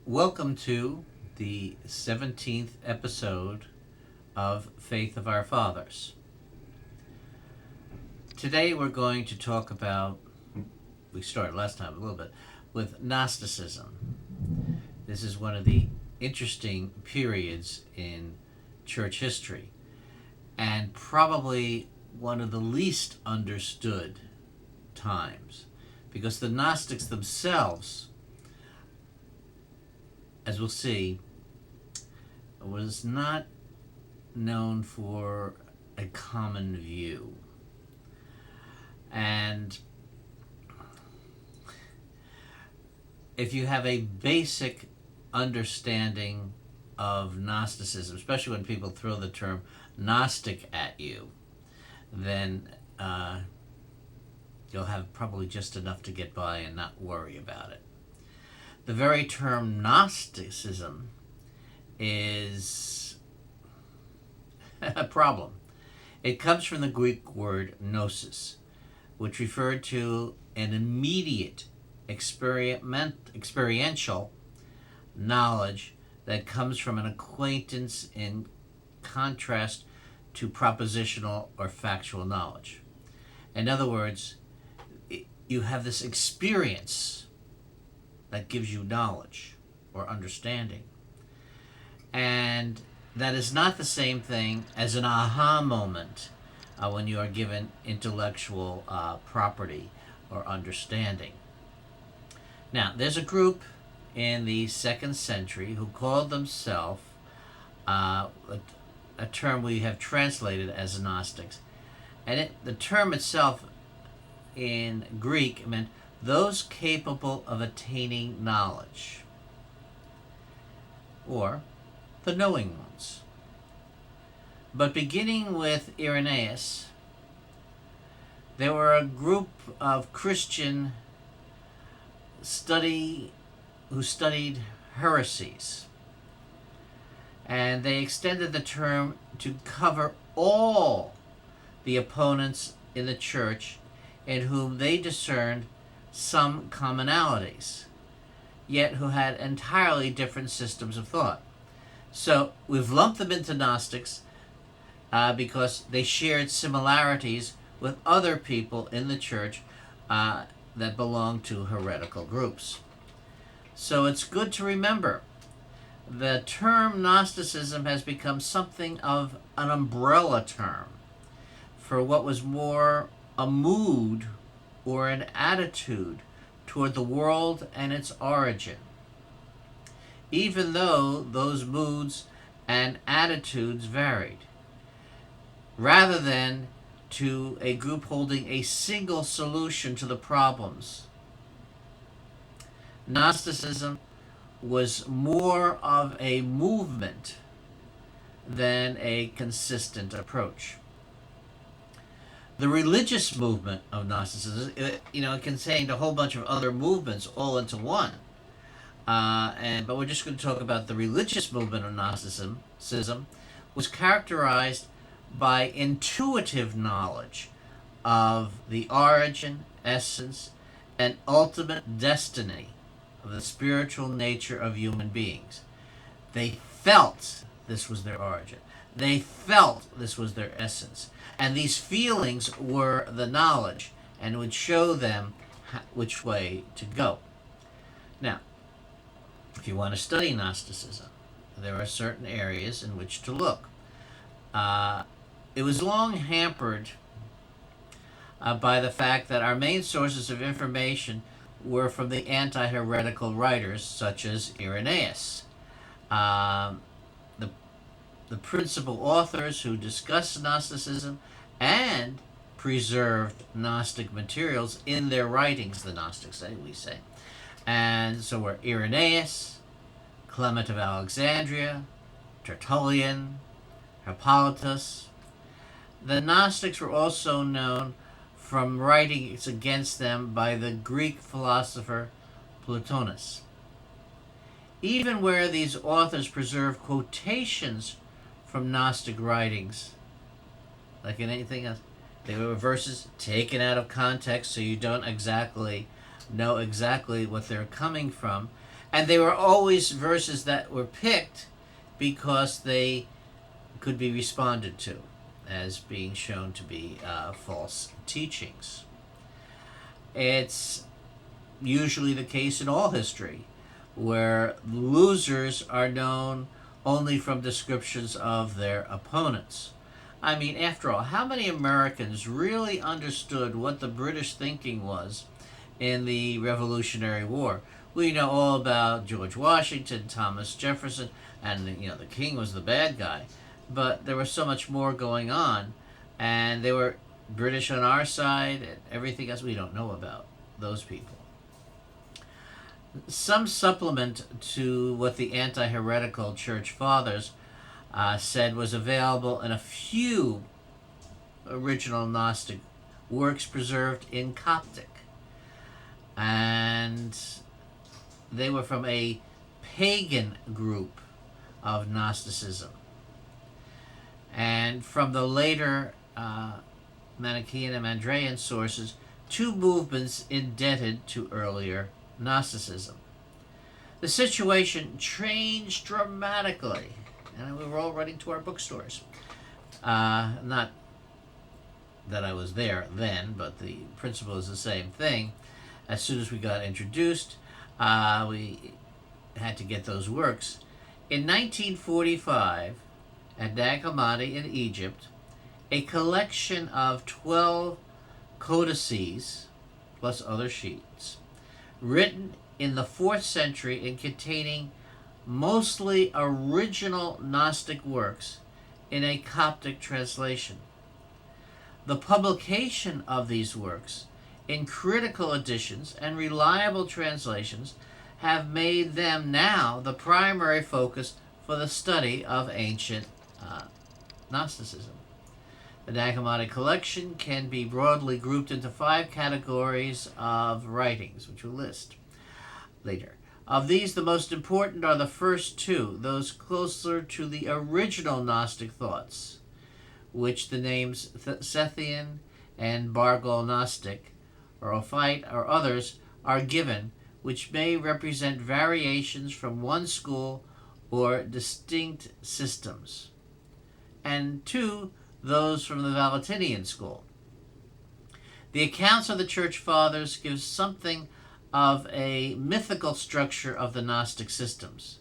Welcome to the 17th episode of Faith of Our Fathers. Today we're going to talk about, we started last time a little bit, with Gnosticism. This is one of the interesting periods in church history, and probably one of the least understood times, because the Gnostics themselves, as we'll see, was not known for a common view. And if you have a basic understanding of Gnosticism, especially when people throw the term Gnostic at you, then you'll have probably just enough to get by and not worry about it. The very term Gnosticism is a problem. It comes from the Greek word gnosis, which referred to an immediate experiential knowledge that comes from an acquaintance, in contrast to propositional or factual knowledge. In other words, you have this experience that gives you knowledge or understanding. And that is not the same thing as an aha moment when you are given intellectual property or understanding. Now, there's a group in the 2nd century who called themselves, a term we have translated as Gnostics. And the term itself in Greek meant those capable of attaining knowledge, or the knowing ones. But beginning with Irenaeus, there were a group of Christian who studied heresies, and they extended the term to cover all the opponents in the church in whom they discerned some commonalities, yet who had entirely different systems of thought. So we've lumped them into Gnostics because they shared similarities with other people in the church that belonged to heretical groups. So it's good to remember the term Gnosticism has become something of an umbrella term for what was more a mood or an attitude toward the world and its origin, even though those moods and attitudes varied, rather than to a group holding a single solution to the problems. Gnosticism was more of a movement than a consistent approach. The religious movement of Gnosticism, it contained a whole bunch of other movements all into one. But we're just going to talk about the religious movement of Gnosticism. Was characterized by intuitive knowledge of the origin, essence, and ultimate destiny of the spiritual nature of human beings. They felt this was their origin. They felt this was their essence. And these feelings were the knowledge and would show them which way to go. Now, if you want to study Gnosticism, there are certain areas in which to look. It was long hampered by the fact that our main sources of information were from the anti-heretical writers such as Irenaeus. The principal authors who discussed Gnosticism and preserved Gnostic materials in their writings, the Gnostics, we say. And so were Irenaeus, Clement of Alexandria, Tertullian, Hippolytus. The Gnostics were also known from writings against them by the Greek philosopher Plotinus. Even where these authors preserve quotations from Gnostic writings, like in anything else, they were verses taken out of context, so you don't know exactly what they're coming from, And they were always verses that were picked because they could be responded to as being shown to be false teachings. It's usually the case in all history where losers are known only from descriptions of their opponents. I mean, after all, how many Americans really understood what the British thinking was in the Revolutionary War? We know all about George Washington, Thomas Jefferson, and the king was the bad guy. But there was so much more going on, and they were British on our side, and everything else we don't know about those people. Some supplement to what the anti-heretical church fathers said was available in a few original Gnostic works preserved in Coptic. And they were from a pagan group of Gnosticism. And from the later Manichaean and Mandraean sources, two movements indebted to earlier Gnosticism. The situation changed dramatically, and we were all running to our bookstores. Not that I was there then, but the principle is the same thing. As soon as we got introduced, we had to get those works. In 1945, at Nag Hammadi in Egypt, a collection of 12 codices, plus other sheets, written in the 4th century and containing mostly original Gnostic works in a Coptic translation. The publication of these works in critical editions and reliable translations have made them now the primary focus for the study of ancient Gnosticism. The Nag Hammadi collection can be broadly grouped into 5 categories of writings, which we'll list later. Of these, the most important are the first 2, those closer to the original Gnostic thoughts, which the names Sethian and Bargal Gnostic, or Ophite, or others are given, which may represent variations from one school or distinct systems. And 2, those from the Valentinian school. The accounts of the Church Fathers give something of a mythical structure of the Gnostic systems,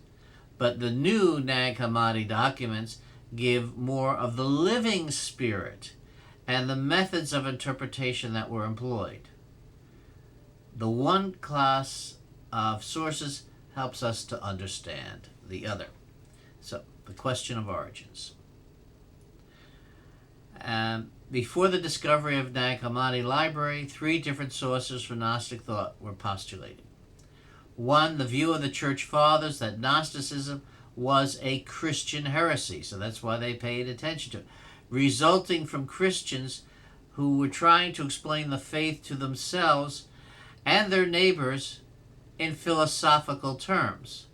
but the new Nag Hammadi documents give more of the living spirit and the methods of interpretation that were employed. The one class of sources helps us to understand the other. So, the question of origins. Before the discovery of Nag Hammadi library, 3 different sources for Gnostic thought were postulated. 1, the view of the Church Fathers that Gnosticism was a Christian heresy, so that's why they paid attention to it, resulting from Christians who were trying to explain the faith to themselves and their neighbors in philosophical terms.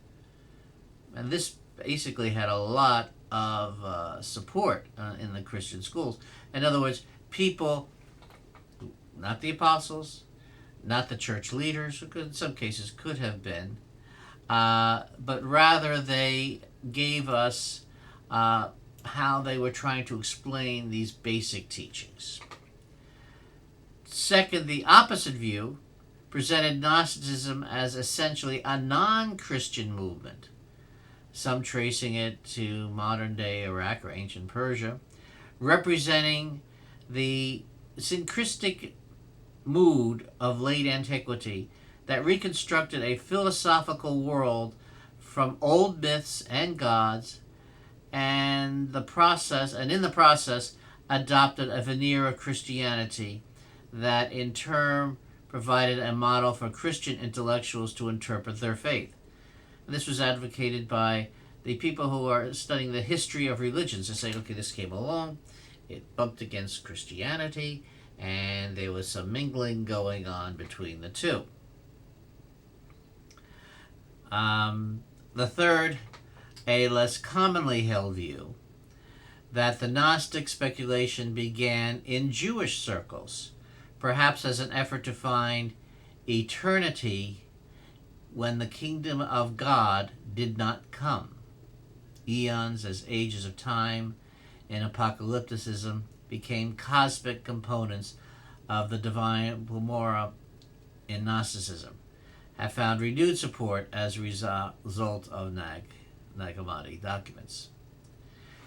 And this basically had a lot of support in the Christian schools. In other words, people, not the apostles, not the church leaders, who in some cases could have been, but rather they gave us how they were trying to explain these basic teachings. Second, the opposite view presented Gnosticism as essentially a non-Christian movement, some tracing it to modern-day Iraq or ancient Persia, representing the syncretic mood of late antiquity that reconstructed a philosophical world from old myths and gods, and in the process adopted a veneer of Christianity that in turn provided a model for Christian intellectuals to interpret their faith. And this was advocated by the people who are studying the history of religions. They say, okay, this came along, it bumped against Christianity, and there was some mingling going on between the two. The third, a less commonly held view, that the Gnostic speculation began in Jewish circles, perhaps as an effort to find eternity when the kingdom of God did not come. Eons as ages of time in apocalypticism became cosmic components of the divine Pumora in Gnosticism, have found renewed support as a result of Nag Hammadi documents.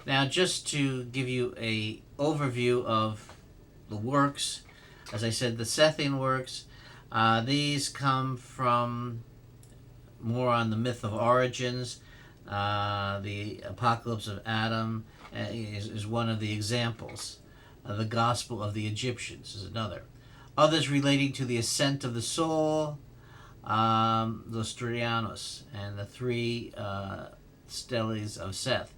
Now, just to give you a overview of the works, as I said, the Sethian works, these come from more on the myth of origins. The Apocalypse of Adam is one of the examples. The Gospel of the Egyptians is another. Others relating to the ascent of the soul, the Strianos, and the three steles of Seth.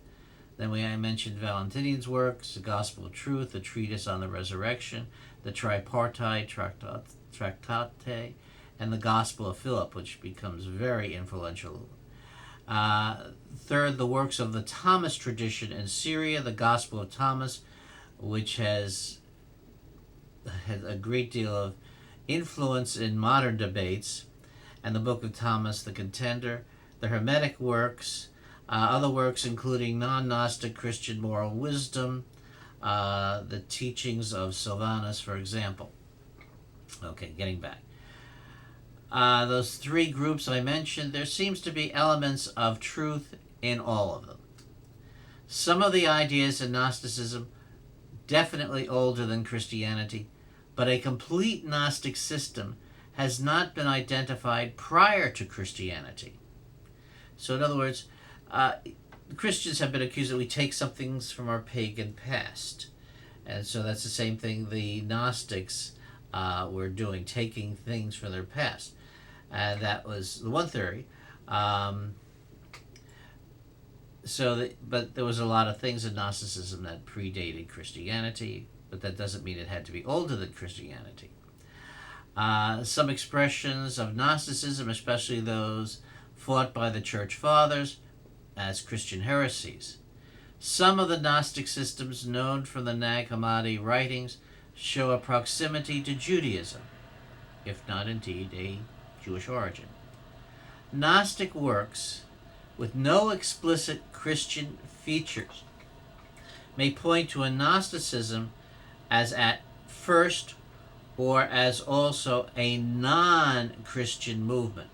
Then I mentioned Valentinian's works, the Gospel of Truth, the Treatise on the Resurrection, the Tripartite Tractate, and the Gospel of Philip, which becomes very influential. Third, the works of the Thomas tradition in Syria, the Gospel of Thomas, which has had a great deal of influence in modern debates, and the Book of Thomas the Contender, the Hermetic works, other works including non-Gnostic Christian moral wisdom, the teachings of Sylvanus, for example. Okay, getting back. Those three groups I mentioned, there seems to be elements of truth in all of them. Some of the ideas in Gnosticism definitely older than Christianity, but a complete Gnostic system has not been identified prior to Christianity. So in other words, Christians have been accused that we take some things from our pagan past. And so that's the same thing the Gnostics were doing, taking things from their past. And that was the one theory. But there was a lot of things in Gnosticism that predated Christianity, but that doesn't mean it had to be older than Christianity. Some expressions of Gnosticism, especially those fought by the Church Fathers as Christian heresies. Some of the Gnostic systems known from the Nag Hammadi writings show a proximity to Judaism, if not indeed a Jewish origin. Gnostic works with no explicit Christian features may point to a Gnosticism as at first or as also a non-Christian movement,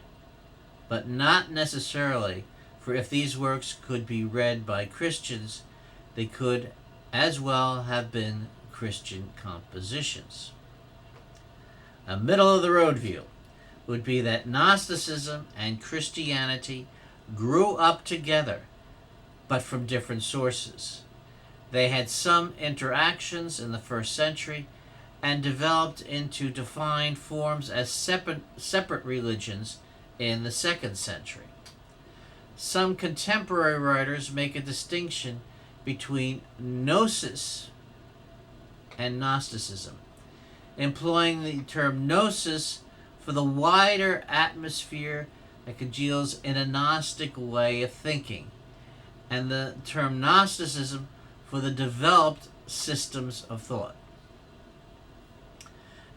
but not necessarily, for if these works could be read by Christians, they could as well have been Christian compositions. A middle-of-the-road view would be that Gnosticism and Christianity grew up together, but from different sources. They had some interactions in the first century and developed into defined forms as separate religions in the second century. Some contemporary writers make a distinction between gnosis and Gnosticism, employing the term gnosis for the wider atmosphere that congeals in a Gnostic way of thinking, and the term Gnosticism for the developed systems of thought.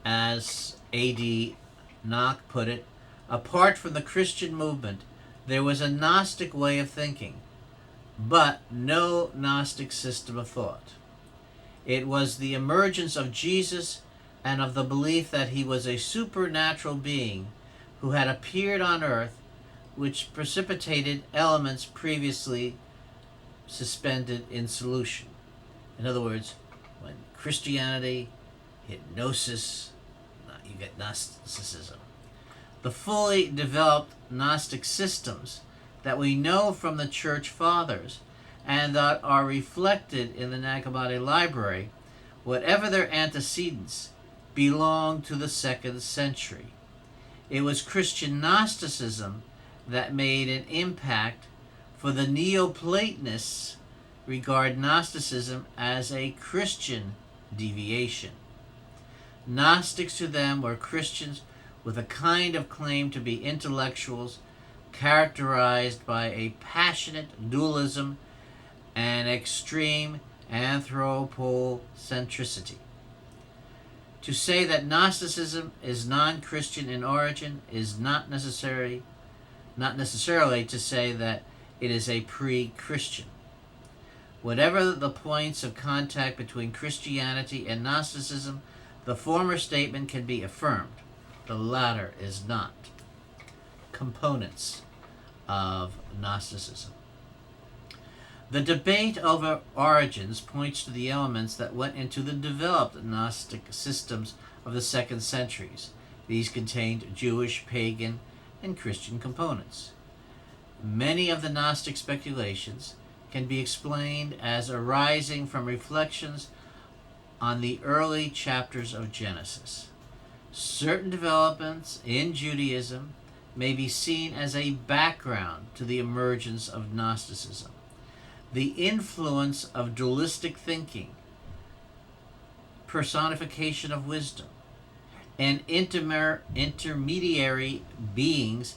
As A.D. Knock put it, apart from the Christian movement, there was a Gnostic way of thinking, but no Gnostic system of thought. It was the emergence of Jesus and of the belief that he was a supernatural being who had appeared on earth, which precipitated elements previously suspended in solution. In other words, when Christianity hit gnosis, you get Gnosticism. The fully developed Gnostic systems that we know from the Church Fathers and that are reflected in the Nag Hammadi library, whatever their antecedents, belong to the second century. It was Christian Gnosticism that made an impact, for the Neoplatonists regard Gnosticism as a Christian deviation. Gnostics to them were Christians with a kind of claim to be intellectuals characterized by a passionate dualism and extreme anthropocentricity. To say that Gnosticism is non-Christian in origin is not necessary, not necessarily to say that it is a pre-Christian. Whatever the points of contact between Christianity and Gnosticism, the former statement can be affirmed. The latter is not. Components of Gnosticism. The debate over origins points to the elements that went into the developed Gnostic systems of the second centuries. These contained Jewish, pagan, and Christian components. Many of the Gnostic speculations can be explained as arising from reflections on the early chapters of Genesis. Certain developments in Judaism may be seen as a background to the emergence of Gnosticism. The influence of dualistic thinking, personification of wisdom, and intermediary beings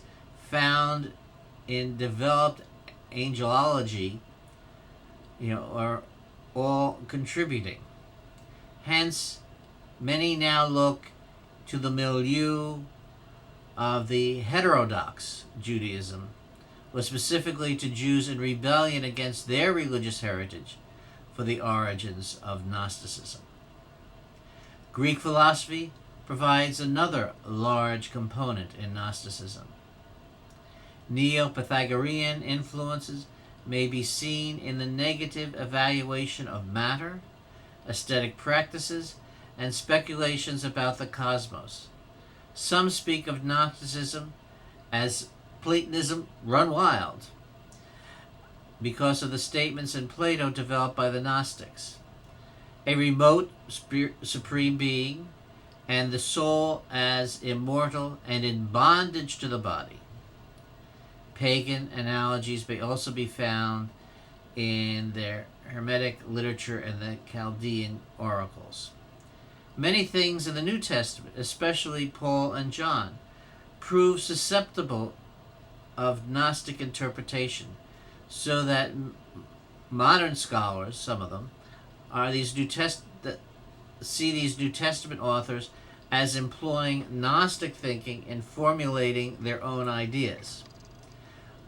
found in developed angelology, are all contributing. Hence, many now look to the milieu of the heterodox Judaism, or specifically to Jews in rebellion against their religious heritage, for the origins of Gnosticism. Greek philosophy provides another large component in Gnosticism. Neo-Pythagorean influences may be seen in the negative evaluation of matter, aesthetic practices, and speculations about the cosmos. Some speak of Gnosticism as Platonism run wild because of the statements in Plato developed by the Gnostics. A remote supreme being and the soul as immortal and in bondage to the body. Pagan analogies may also be found in their Hermetic literature and the Chaldean oracles. Many things in the New Testament, especially Paul and John, prove susceptible of Gnostic interpretation, so that modern scholars, some of them, see these New Testament authors as employing Gnostic thinking in formulating their own ideas.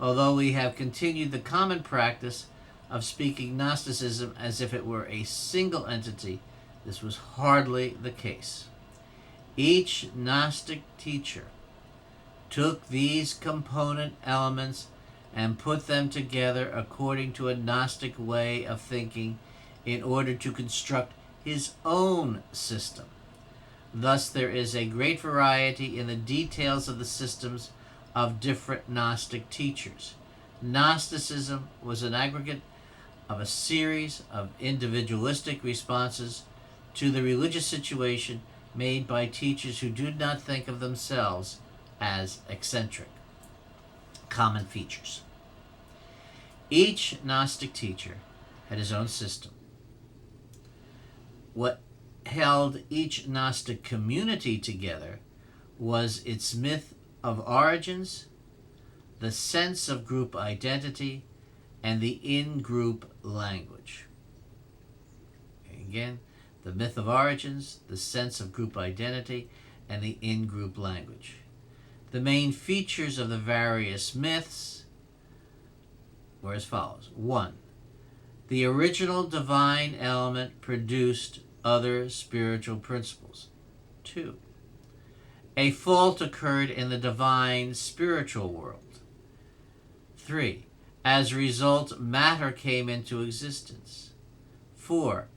Although we have continued the common practice of speaking Gnosticism as if it were a single entity, this was hardly the case. Each Gnostic teacher took these component elements and put them together according to a Gnostic way of thinking in order to construct his own system. Thus, there is a great variety in the details of the systems of different Gnostic teachers. Gnosticism was an aggregate of a series of individualistic responses to the religious situation made by teachers who do not think of themselves as eccentric. Common features. Each Gnostic teacher had his own system. What held each Gnostic community together was its myth of origins, the sense of group identity, and the in-group language. Again, the myth of origins, the sense of group identity, and the in-group language. The main features of the various myths were as follows. 1. The original divine element produced other spiritual principles. 2. A fault occurred in the divine spiritual world. 3. As a result, matter came into existence. 4.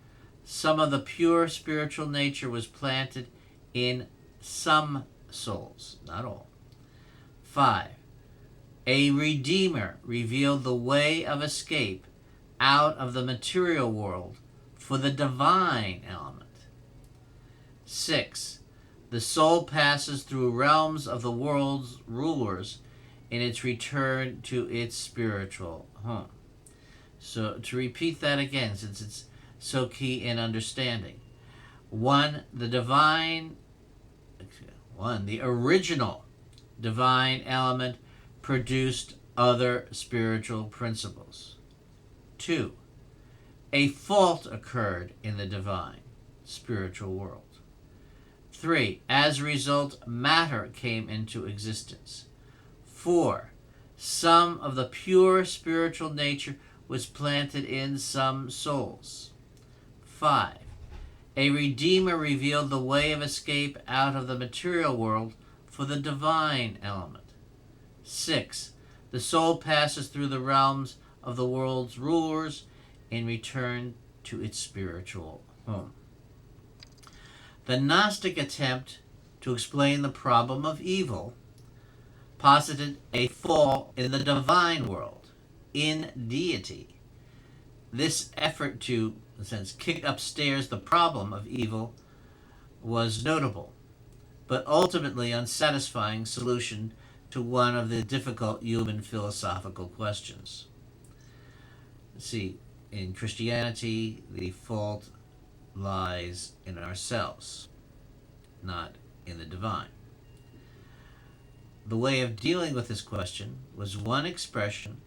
Some of the pure spiritual nature was planted in some souls, not all. 5. A Redeemer revealed the way of escape out of the material world for the divine element. 6. The soul passes through realms of the world's rulers in its return to its spiritual home. So to repeat that again, since it's so key in understanding. 1. The original divine element produced other spiritual principles. 2. A fault occurred in the divine spiritual world. 3. As a result, matter came into existence. 4. Some of the pure spiritual nature was planted in some souls. 5. A Redeemer revealed the way of escape out of the material world for the divine element. 6. The soul passes through the realms of the world's rulers in return to its spiritual home. The Gnostic attempt to explain the problem of evil posited a fall in the divine world, in deity. This effort to, in a sense, kick upstairs the problem of evil was notable, but ultimately unsatisfying solution to one of the difficult human philosophical questions. See, in Christianity, the fault lies in ourselves, not in the divine. The way of dealing with this question was one expression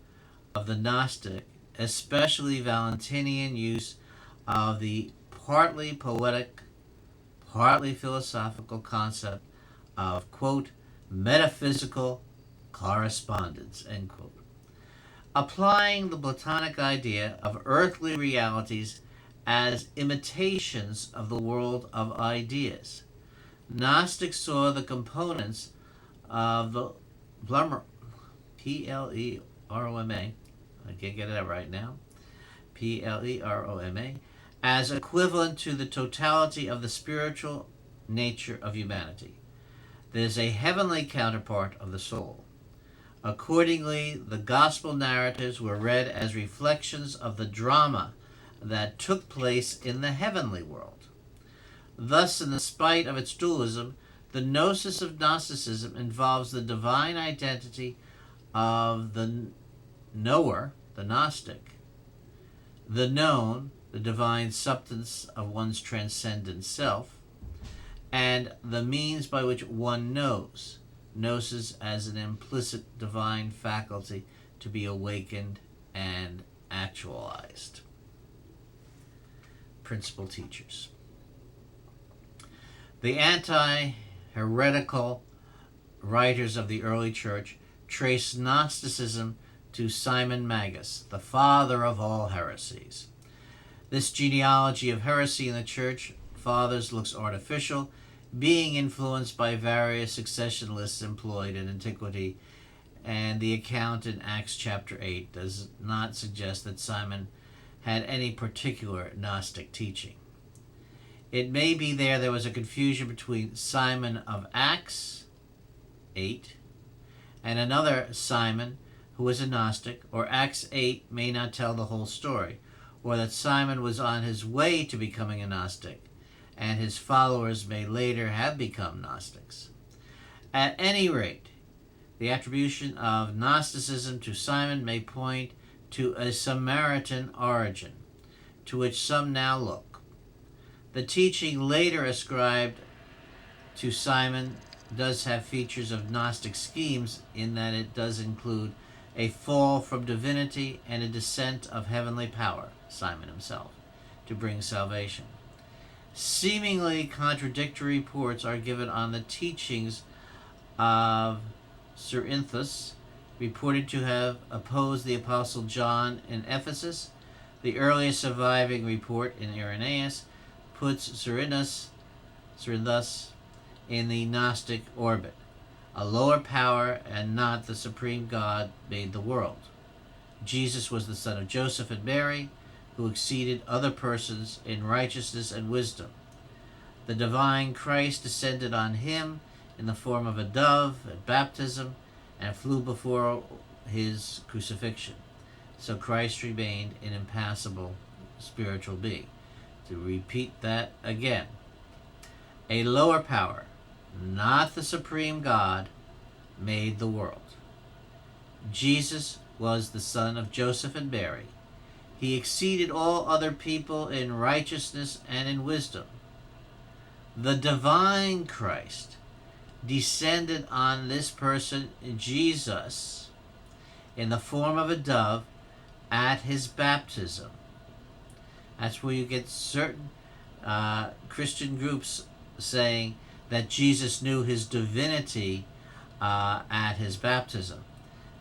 of the Gnostic, especially Valentinian, use of the partly poetic, partly philosophical concept of, quote, metaphysical correspondence, end quote, applying the Platonic idea of earthly realities as imitations of the world of ideas. Gnostics saw the components of the Pleroma, P-L-E-R-O-M-A, I can't get it out right now, P-L-E-R-O-M-A, as equivalent to the totality of the spiritual nature of humanity. There is a heavenly counterpart of the soul. Accordingly, the gospel narratives were read as reflections of the drama that took place in the heavenly world. Thus, in spite of its dualism, the gnosis of Gnosticism involves the divine identity of the knower, the Gnostic, the known, the divine substance of one's transcendent self, and the means by which one knows, gnosis as an implicit divine faculty to be awakened and actualized. Principal teachers. The anti-heretical writers of the early church trace Gnosticism to Simon Magus, the father of all heresies. This genealogy of heresy in the church fathers looks artificial, being influenced by various succession lists employed in antiquity, and the account in Acts chapter 8 does not suggest that Simon had any particular Gnostic teaching. It may be there was a confusion between Simon of Acts 8 and another Simon who was a Gnostic, or Acts 8 may not tell the whole story, or that Simon was on his way to becoming a Gnostic, and his followers may later have become Gnostics. At any rate, the attribution of Gnosticism to Simon may point to a Samaritan origin, to which some now look. The teaching later ascribed to Simon does have features of Gnostic schemes in that it does include a fall from divinity and a descent of heavenly power, Simon himself, to bring salvation. Seemingly contradictory reports are given on the teachings of Cerinthus, reported to have opposed the Apostle John in Ephesus. The earliest surviving report in Irenaeus puts Cerinthus in the Gnostic orbit. A lower power and not the supreme God made the world. Jesus was the son of Joseph and Mary, who exceeded other persons in righteousness and wisdom. The divine Christ descended on him in the form of a dove at baptism and flew before his crucifixion. So Christ remained an impassible spiritual being. To repeat that again, a lower power, not the supreme God, made the world. Jesus was the son of Joseph and Mary. He exceeded all other people in righteousness and in wisdom. The divine Christ descended on this person, Jesus, in the form of a dove at his baptism. That's where you get certain Christian groups saying that Jesus knew his divinity at his baptism.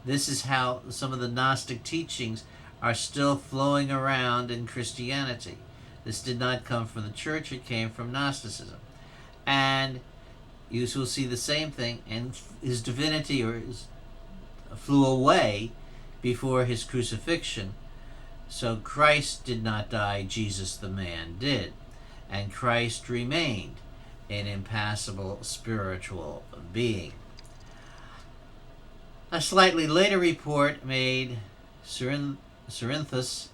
This is how some of the Gnostic teachings are still flowing around in Christianity. This did not come from the church, it came from Gnosticism. And you will see the same thing, and his divinity flew away before his crucifixion. So Christ did not die, Jesus the man did. And Christ remained an impassible spiritual being. A slightly later report made Cerinthus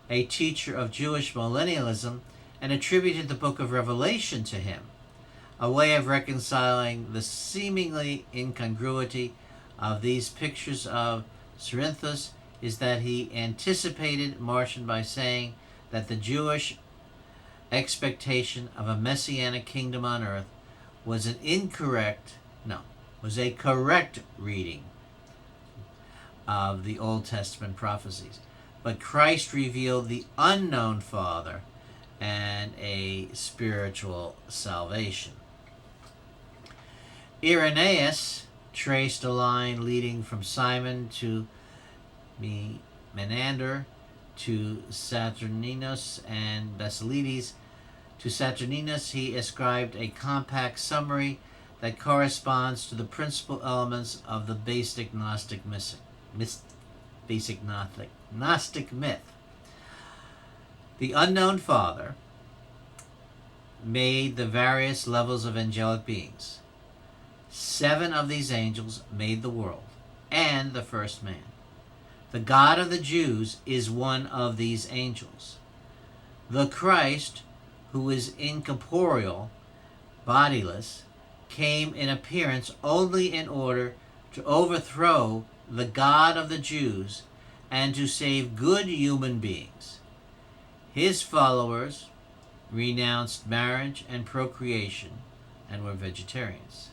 a teacher of Jewish millennialism and attributed the book of Revelation to him, a way of reconciling the seemingly incongruity of these pictures of Cerinthus is that he anticipated Marcion by saying that the Jewish expectation of a messianic kingdom on earth was a correct reading of the Old Testament prophecies. But Christ revealed the unknown Father and a spiritual salvation. Irenaeus traced a line leading from Simon to Menander to Saturninus and Basilides. To Saturninus he ascribed a compact summary that corresponds to the principal elements of the basic Gnostic myth. The unknown Father made the various levels of angelic beings. 7 of these angels made the world and the first man. The God of the Jews is one of these angels. The Christ, who is incorporeal, bodiless, came in appearance only in order to overthrow the God of the Jews and to save good human beings. His followers renounced marriage and procreation and were vegetarians.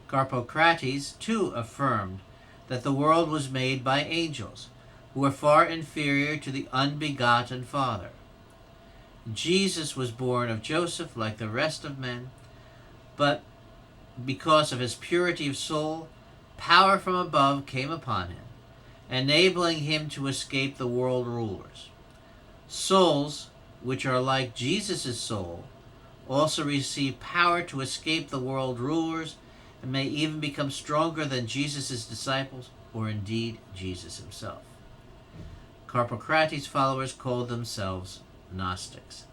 Carpocrates too affirmed that the world was made by angels, who were far inferior to the unbegotten Father. Jesus was born of Joseph like the rest of men, but because of his purity of soul, power from above came upon him, enabling him to escape the world rulers. Souls, which are like Jesus' soul, also receive power to escape the world rulers and may even become stronger than Jesus' disciples, or indeed Jesus himself. Carpocrates' followers called themselves Gnostics,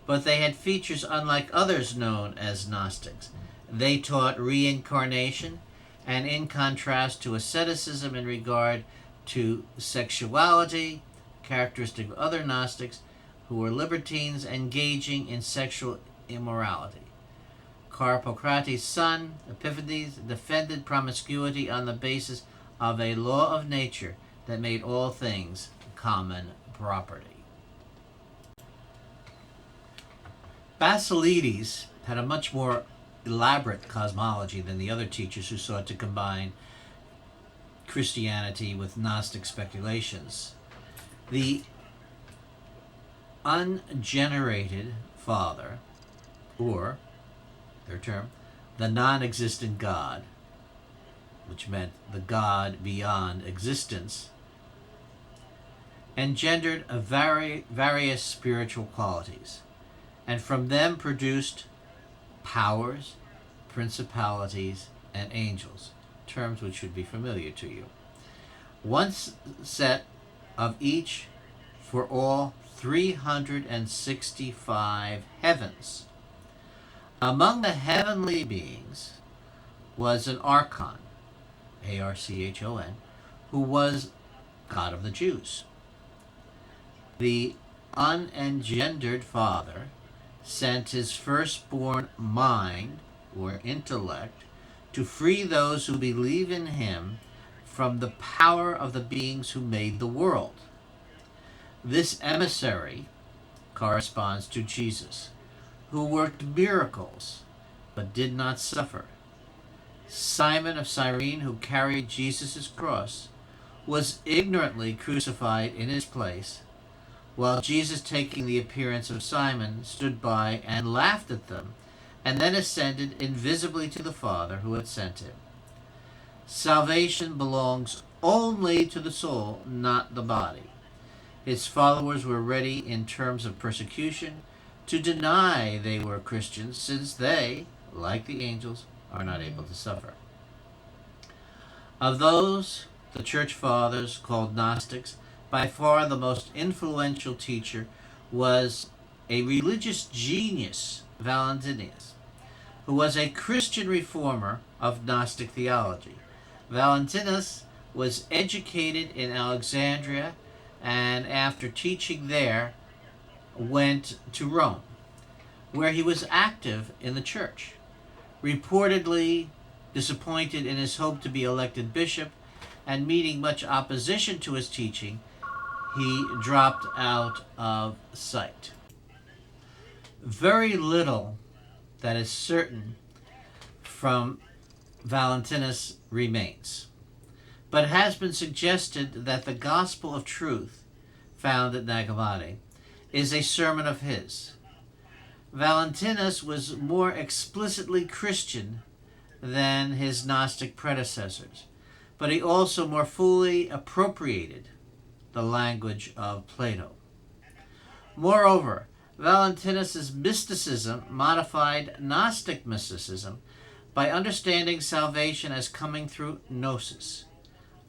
but they had features unlike others known as Gnostics. They taught reincarnation, and in contrast to asceticism in regard to sexuality, characteristic of other Gnostics, who were libertines engaging in sexual immorality. Carpocrates' son, Epiphanes, defended promiscuity on the basis of a law of nature that made all things common property. Basilides had a much more elaborate cosmology than the other teachers who sought to combine Christianity with Gnostic speculations. The ungenerated Father, or their term, the non-existent God, which meant the God beyond existence, engendered various spiritual qualities, and from them produced powers, principalities, and angels, terms which should be familiar to you. One set of each for all 365 heavens. Among the heavenly beings was an archon, Archon, who was God of the Jews. The unengendered Father sent his firstborn mind, or intellect, to free those who believe in him from the power of the beings who made the world. This emissary corresponds to Jesus, who worked miracles but did not suffer. Simon of Cyrene, who carried Jesus' cross, was ignorantly crucified in his place, while Jesus, taking the appearance of Simon, stood by and laughed at them, and then ascended invisibly to the Father who had sent him. Salvation belongs only to the soul, not the body. His followers were ready, in terms of persecution, to deny they were Christians, since they, like the angels, are not able to suffer. Of those the church fathers called Gnostics, by far the most influential teacher was a religious genius, Valentinus, who was a Christian reformer of Gnostic theology. Valentinus was educated in Alexandria and, after teaching there, went to Rome, where he was active in the church. Reportedly disappointed in his hope to be elected bishop and meeting much opposition to his teaching, he dropped out of sight. Very little that is certain from Valentinus remains, but it has been suggested that the Gospel of Truth, found at Nag Hammadi, is a sermon of his. Valentinus was more explicitly Christian than his Gnostic predecessors, but he also more fully appropriated the language of Plato. Moreover, Valentinus's mysticism modified Gnostic mysticism by understanding salvation as coming through gnosis,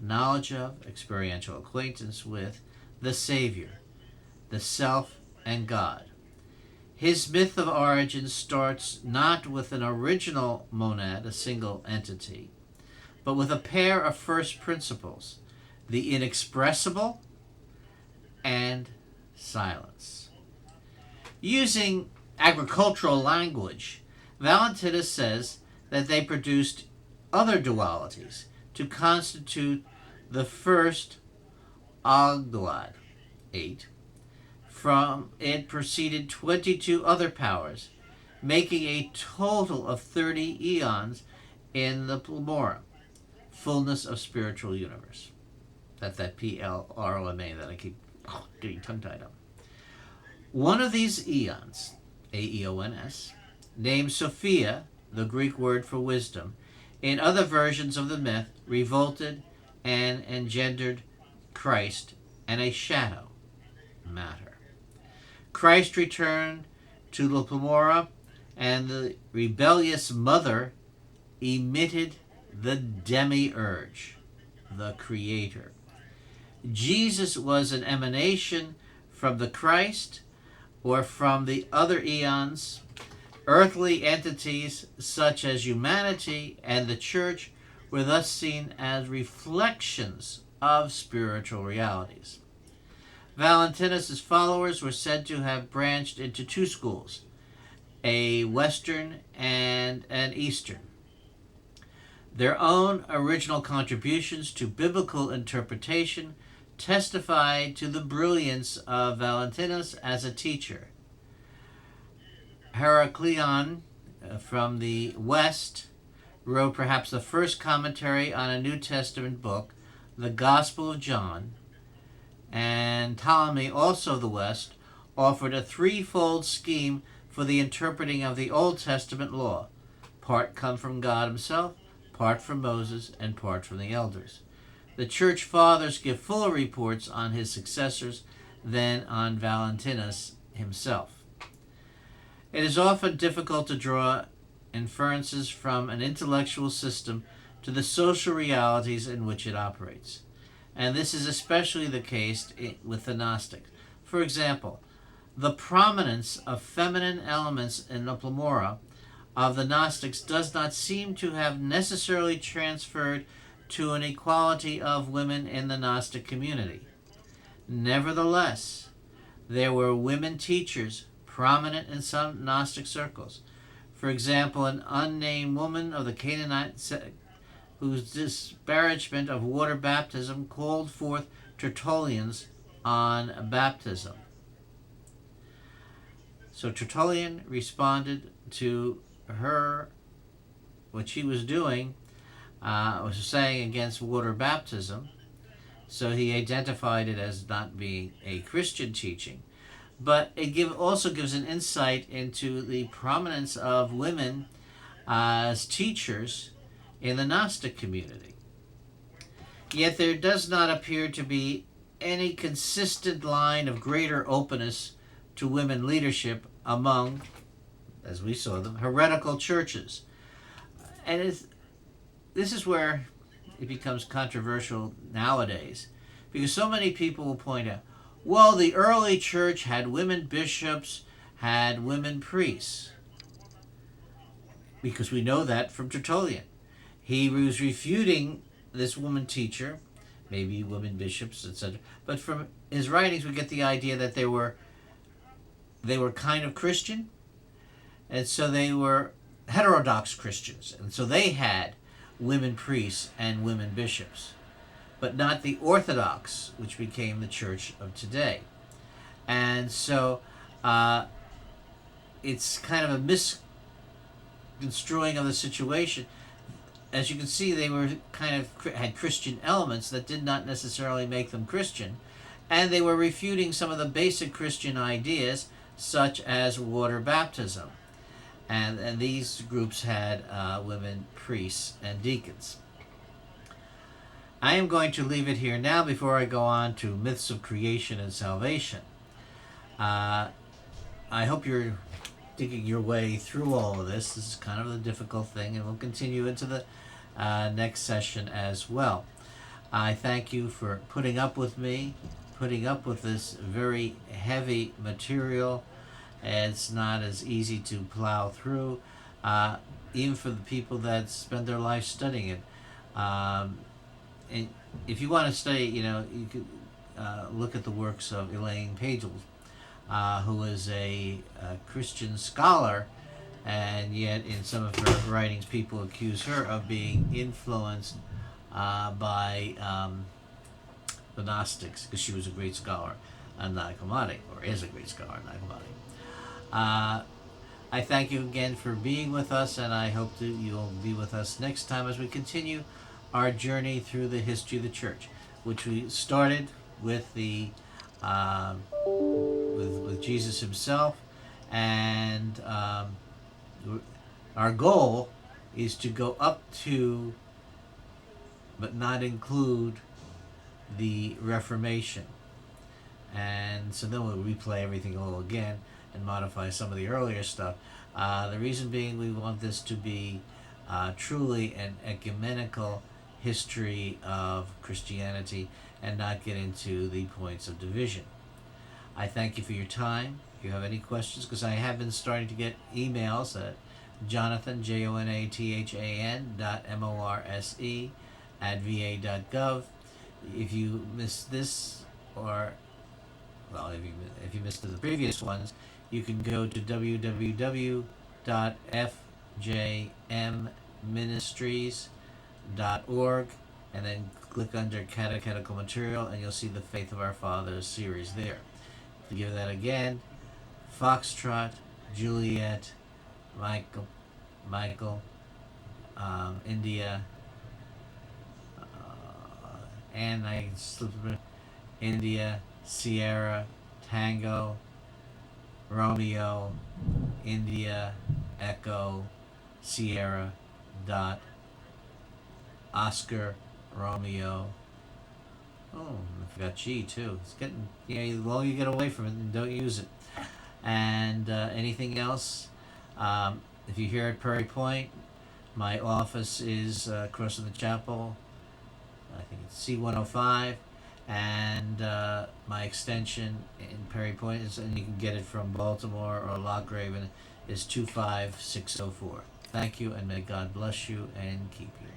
knowledge of, experiential acquaintance with, the Savior, the Self, and God. His myth of origin starts not with an original monad, a single entity, but with a pair of first principles, the inexpressible and silence. Using agricultural language, Valentinus says that they produced other dualities to constitute the first Ogdoad, 8. From it proceeded 22 other powers, making a total of 30 eons in the Pleroma, fullness of spiritual universe. That's that Plroma that I keep getting tongue-tied on. One of these eons, Aeons, named Sophia, the Greek word for wisdom, in other versions of the myth, revolted and engendered Christ and a shadow, matter. Christ returned to the Pleroma, and the rebellious mother emitted the demiurge, the creator. Jesus was an emanation from the Christ or from the other eons. Earthly entities such as humanity and the church were thus seen as reflections of spiritual realities. Valentinus' followers were said to have branched into two schools, a Western and an Eastern. Their own original contributions to biblical interpretation testified to the brilliance of Valentinus as a teacher. Heraclian from the West wrote perhaps the first commentary on a New Testament book, the Gospel of John, and Ptolemy, also of the West, offered a threefold scheme for the interpreting of the Old Testament law. Part come from God himself, part from Moses, and part from the elders. The church fathers give fuller reports on his successors than on Valentinus himself. It is often difficult to draw inferences from an intellectual system to the social realities in which it operates. And this is especially the case with the Gnostics. For example, the prominence of feminine elements in the Pleroma of the Gnostics does not seem to have necessarily transferred to an equality of women in the Gnostic community. Nevertheless, there were women teachers prominent in some Gnostic circles. For example, an unnamed woman of the Canaanite sect, whose disparagement of water baptism called forth Tertullians on baptism. So Tertullian responded to her, what she was doing, was saying against water baptism. So he identified it as not being a Christian teaching. But it also gives an insight into the prominence of women as teachers in the Gnostic community. Yet there does not appear to be any consistent line of greater openness to women leadership among, as we saw them, heretical churches. And this is where it becomes controversial nowadays, because so many people will point out, well, the early church had women bishops, had women priests, because we know that from Tertullian. He was refuting this woman teacher, maybe women bishops, etc. But from his writings, we get the idea that they were kind of Christian, and so they were heterodox Christians, and so they had women priests and women bishops, but not the Orthodox, which became the church of today. And so it's kind of a misconstruing of the situation. As you can see, they were had Christian elements that did not necessarily make them Christian, and they were refuting some of the basic Christian ideas, such as water baptism. And these groups had women priests and deacons. I am going to leave it here now before I go on to myths of creation and salvation. I hope you're digging your way through all of this. This is kind of a difficult thing, and we'll continue into the next session as well. I thank you for putting up with me, putting up with this very heavy material. It's not as easy to plow through, even for the people that spend their life studying it. And if you want to study, you could look at the works of Elaine Pagels, who is a Christian scholar, and yet in some of her writings, people accuse her of being influenced by the Gnostics, because she was a great scholar on Nag Hammadi, or is a great scholar on Nag Hammadi. I thank you again for being with us, and I hope that you'll be with us next time as we continue our journey through the history of the church, which we started with the with Jesus himself, and our goal is to go up to, but not include, the Reformation. And so then we'll replay everything all again and modify some of the earlier stuff. The reason being, we want this to be truly an ecumenical history of Christianity and not get into the points of division. I thank you for your time. If you have any questions, because I have been starting to get emails at Jonathan, JONATHAN .MORSE @va.gov. If you missed this, or well, if you missed the previous ones, you can go to www.fjmministries.org and then click under Catechetical Material, and you'll see the Faith of Our Fathers series there. To give that again, Foxtrot, Juliet, Michael, India, and I slipped India, Sierra, Tango, Romeo, India, Echo, Sierra, dot, Oscar, Romeo. Oh, I forgot G too. It's getting, the longer you get away from it, and don't use it. And anything else? If you're here at Prairie Point, my office is across from the chapel. I think it's C105, and my extension in Perry Point is, and you can get it from Baltimore or Loch Raven, is 25604. Thank you, and may God bless you and keep you.